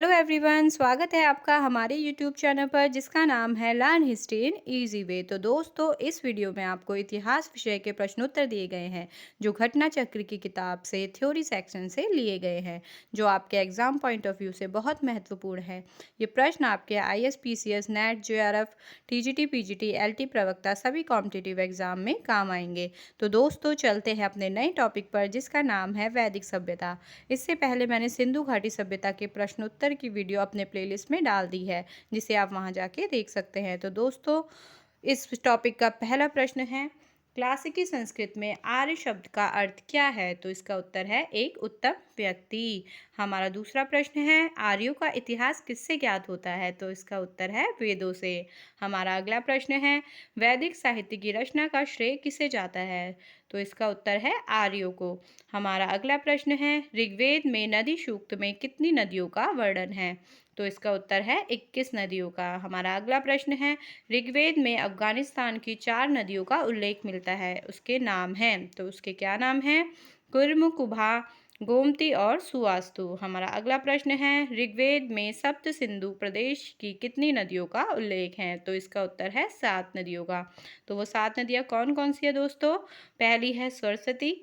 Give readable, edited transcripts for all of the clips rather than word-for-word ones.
Hello everyone, स्वागत है आपका हमारे यूट्यूब चैनल पर जिसका नाम है learn history in easy way. तो दोस्तों, इस वीडियो में आपको इतिहास विषय के प्रश्नोत्तर दिए गए हैं जो घटना चक्र की किताब से थ्योरी सेक्शन से लिए गए हैं, जो आपके एग्जाम पॉइंट ऑफ व्यू से बहुत महत्वपूर्ण है। ये प्रश्न आपके ISPCS, net, JRF, TGT, PGT, LT प्रवक्ता सभी कॉम्पिटिटिव एग्जाम में काम आएंगे। तो दोस्तों, चलते हैं अपने नए टॉपिक पर जिसका नाम है वैदिक सभ्यता। इससे पहले मैंने सिंधु घाटी सभ्यता के प्रश्नोत्तर की वीडियो अपने प्लेलिस्ट में डाल दी है, जिसे आप वहां जाके देख सकते हैं। तो दोस्तों, इस टॉपिक का पहला प्रश्न है, क्लासिकी संस्कृत में आर्य शब्द का अर्थ क्या है? तो इसका उत्तर है एक उत्तम व्यक्ति। हमारा दूसरा प्रश्न है, आर्यों का इतिहास किससे ज्ञात होता है? तो इसका उत्तर है वेदों से। हमारा अगला प्रश्न है, वैदिक साहित्य की रचना का श्रेय किसे जाता है? तो इसका उत्तर है आर्यों को। हमारा अगला प्रश्न है, ऋग्वेद में नदी सूक्त में कितनी नदियों का वर्णन है? तो इसका उत्तर है 21 नदियों का। हमारा अगला प्रश्न है, ऋग्वेद में अफगानिस्तान की 4 नदियों का उल्लेख मिलता है, उसके नाम हैं। तो उसके क्या नाम हैं? कुर्म, कुभा, गोमती और सुवास्तु। हमारा अगला प्रश्न है, ऋग्वेद में सप्त सिंधु प्रदेश की कितनी नदियों का उल्लेख है? तो इसका उत्तर है 7 नदियों का। तो वो 7 नदियाँ कौन कौन सी है दोस्तों? पहली है सरस्वती,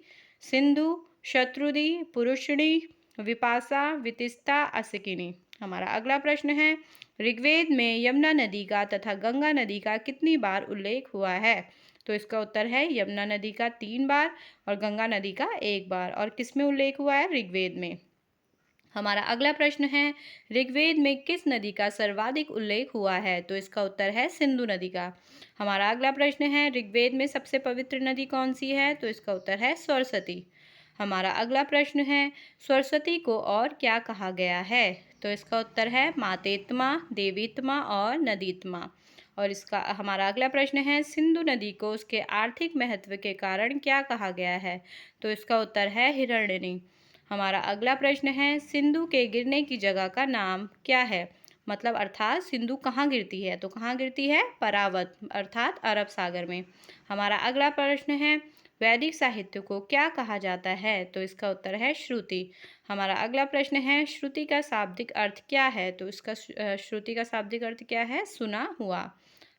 सिंधु, शत्रुदी, पुरुषणी, विपासा, वितिस्ता, अस्किनी। हमारा अगला प्रश्न है, ऋग्वेद में यमुना नदी का तथा गंगा नदी का कितनी बार उल्लेख हुआ है? तो इसका उत्तर है यमुना नदी का 3 बार और गंगा नदी का 1 बार। और किस में उल्लेख हुआ है? ऋग्वेद में। हमारा अगला प्रश्न है, ऋग्वेद में किस नदी का सर्वाधिक उल्लेख हुआ है? तो इसका उत्तर है सिंधु नदी का। हमारा अगला प्रश्न है, ऋग्वेद में सबसे पवित्र नदी कौन सी है? तो इसका उत्तर है सरस्वती। हमारा अगला प्रश्न है, सरस्वती को और क्या कहा गया है? तो इसका उत्तर है मातेत्मा, देवीत्मा और नदीत्मा। और इसका हमारा अगला प्रश्न है, सिंधु नदी को उसके आर्थिक महत्व के कारण क्या कहा गया है? तो इसका उत्तर है हिरण्यनी। हमारा अगला प्रश्न है, सिंधु के गिरने की जगह का नाम क्या है? मतलब अर्थात सिंधु कहाँ गिरती है? तो कहाँ गिरती है? परावत अर्थात अरब सागर में। हमारा अगला प्रश्न है, वैदिक साहित्य को क्या कहा जाता है? तो इसका उत्तर है श्रुति। हमारा अगला प्रश्न है, श्रुति का शाब्दिक अर्थ क्या है? तो इसका श्रुति का शाब्दिक अर्थ क्या है? सुना हुआ।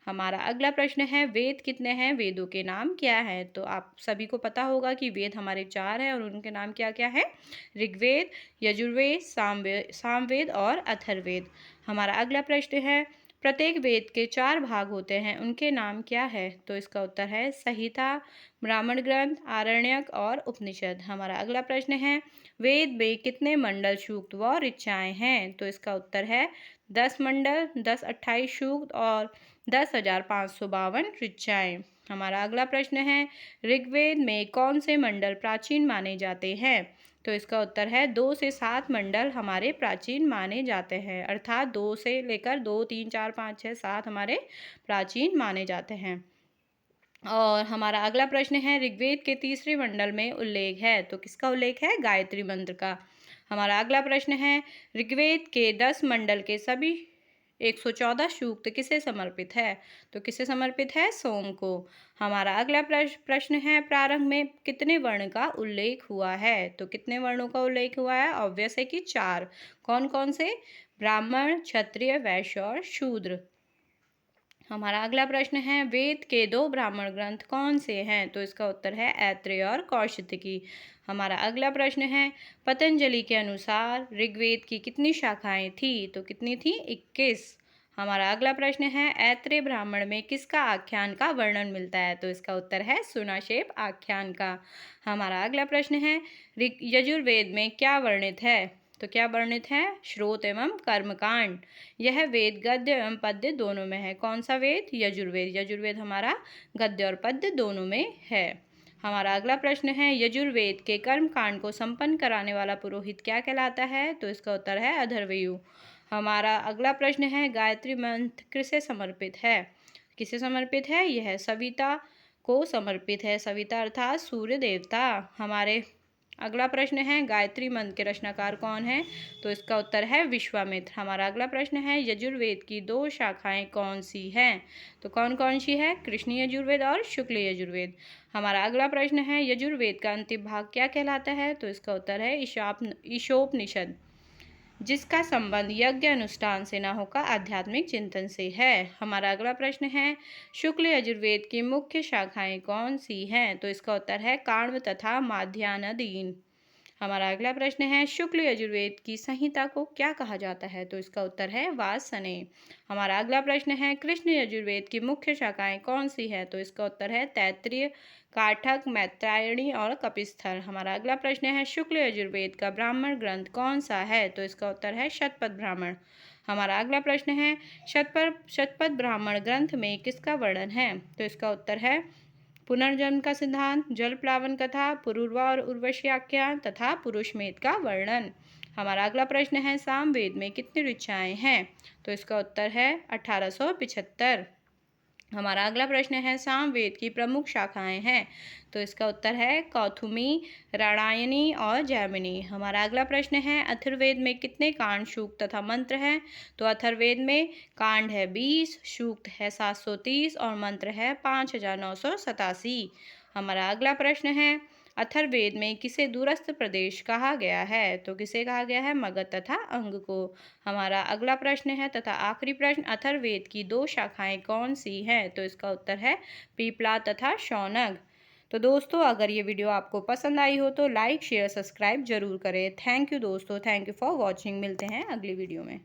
हमारा अगला प्रश्न है, वेद कितने हैं? वेदों के नाम क्या है? तो आप सभी को पता होगा कि वेद हमारे 4 हैं और उनके नाम क्या क्या है? ऋग्वेद, यजुर्वेद, सामवेद और अथर्ववेद। हमारा अगला प्रश्न है, प्रत्येक वेद के 4 भाग होते हैं, उनके नाम क्या है? तो इसका उत्तर है संहिता, ब्राह्मण ग्रंथ, आरण्यक और उपनिषद। हमारा अगला प्रश्न है, वेद में कितने मंडल, सूक्त व ऋचाएँ हैं? तो इसका उत्तर है 10 मंडल, 10 28 सूक्त और 10,552 ऋचाएँ। हमारा अगला प्रश्न है, ऋग्वेद में कौन से मंडल प्राचीन माने जाते हैं? तो इसका उत्तर है 2 से 7 मंडल हमारे प्राचीन माने जाते हैं, अर्थात 2 से लेकर 2, 3, 4, 5, 6, 7 हमारे प्राचीन माने जाते हैं। और हमारा अगला प्रश्न है, ऋग्वेद के तीसरे मंडल में उल्लेख है, तो किसका उल्लेख है? गायत्री मंत्र का। हमारा अगला प्रश्न है, ऋग्वेद के 10 मंडल के सभी 114 सूक्त किसे समर्पित है? तो किसे समर्पित है? सोम को। हमारा अगला प्रश्न है, प्रारंभ में कितने वर्ण का उल्लेख हुआ है? तो कितने वर्णों का उल्लेख हुआ है? ऑब्वियस है कि 4। कौन कौन से? ब्राह्मण, क्षत्रिय, वैश्य और शूद्र। हमारा अगला प्रश्न है, वेद के 2 ब्राह्मण ग्रंथ कौन से हैं? तो इसका उत्तर है ऐत्रेय और कौशिकी। हमारा अगला प्रश्न है, पतंजलि के अनुसार ऋग्वेद की कितनी शाखाएं थी? तो कितनी थी? 21। हमारा अगला प्रश्न है, ऐत्रेय ब्राह्मण में किसका आख्यान का वर्णन मिलता है? तो इसका उत्तर है सुनाशेप आख्यान का। हमारा अगला प्रश्न है, यजुर्वेद में क्या वर्णित है? तो क्या वर्णित है? श्रोत एवं कर्मकांड। यह वेद गद्य एवं पद्य दोनों में है। कौन सा वेद? यजुर्वेद। यजुर्वेद हमारा गद्य और पद्य दोनों में है। हमारा अगला प्रश्न है, यजुर्वेद के कर्म कांड को संपन्न कराने वाला पुरोहित क्या कहलाता है? तो इसका उत्तर है अधर्वयु। हमारा अगला प्रश्न है, गायत्री मंत्र किसे समर्पित है? किसे समर्पित है? यह सविता को समर्पित है। सविता अर्थात सूर्य देवता। हमारे अगला प्रश्न है, गायत्री मंत्र के रचनाकार कौन है? तो इसका उत्तर है विश्वामित्र। हमारा अगला प्रश्न है, यजुर्वेद की 2 शाखाएं कौन सी हैं? तो कौन कौन सी है? कृष्ण यजुर्वेद और शुक्ल यजुर्वेद। हमारा अगला प्रश्न है, यजुर्वेद का अंतिम भाग क्या कहलाता है? तो इसका उत्तर है ईशोपनिषद। जिसका संबंध यज्ञ अनुष्ठान से न होकर आध्यात्मिक चिंतन से है। हमारा अगला प्रश्न है, शुक्ल यजुर्वेद की मुख्य शाखाएं कौन सी हैं? तो इसका उत्तर है काण्व तथा माध्यान्हदीन। हमारा अगला प्रश्न है, शुक्ल यजुर्वेद की संहिता को क्या कहा जाता है? तो इसका उत्तर है वासने। हमारा अगला प्रश्न है, कृष्ण यजुर्वेद की मुख्य शाखाएं कौन सी है? तो इसका उत्तर है तैत्तिरीय, काठक, मैत्रायणी और कपिस्थल। हमारा अगला प्रश्न है, शुक्ल यजुर्वेद का ब्राह्मण ग्रंथ कौन सा है? तो इसका उत्तर है शतपथ ब्राह्मण। हमारा अगला प्रश्न है, शतपथ ब्राह्मण ग्रंथ में किसका वर्णन है? तो इसका उत्तर है पुनर्जन्म का सिद्धांत, जल प्लावन कथा, पुरूरवा और उर्वशी आख्यान तथा पुरुषमेध का वर्णन। हमारा अगला प्रश्न है, सामवेद में कितनी ऋचाएं हैं? तो इसका उत्तर है 1875। हमारा अगला प्रश्न है, सामवेद की प्रमुख शाखाएं हैं? तो इसका उत्तर है कौथुमी, राणायनी और जैमिनी। हमारा अगला प्रश्न है, अथर्ववेद में कितने कांड, सूक्त तथा मंत्र हैं? तो अथर्ववेद में कांड है 20, सूक्त है 730 और मंत्र है 5987। हमारा अगला प्रश्न है, अथर्ववेद में किसे दूरस्थ प्रदेश कहा गया है? तो किसे कहा गया है? मगध तथा अंग को। हमारा अगला प्रश्न है तथा आखिरी प्रश्न, अथर्ववेद की 2 शाखाएं कौन सी हैं? तो इसका उत्तर है पीपला तथा शौनक। तो दोस्तों, अगर ये वीडियो आपको पसंद आई हो तो लाइक शेयर सब्सक्राइब जरूर करें। थैंक यू दोस्तों, थैंक यू फॉर वॉचिंग। मिलते हैं अगली वीडियो में।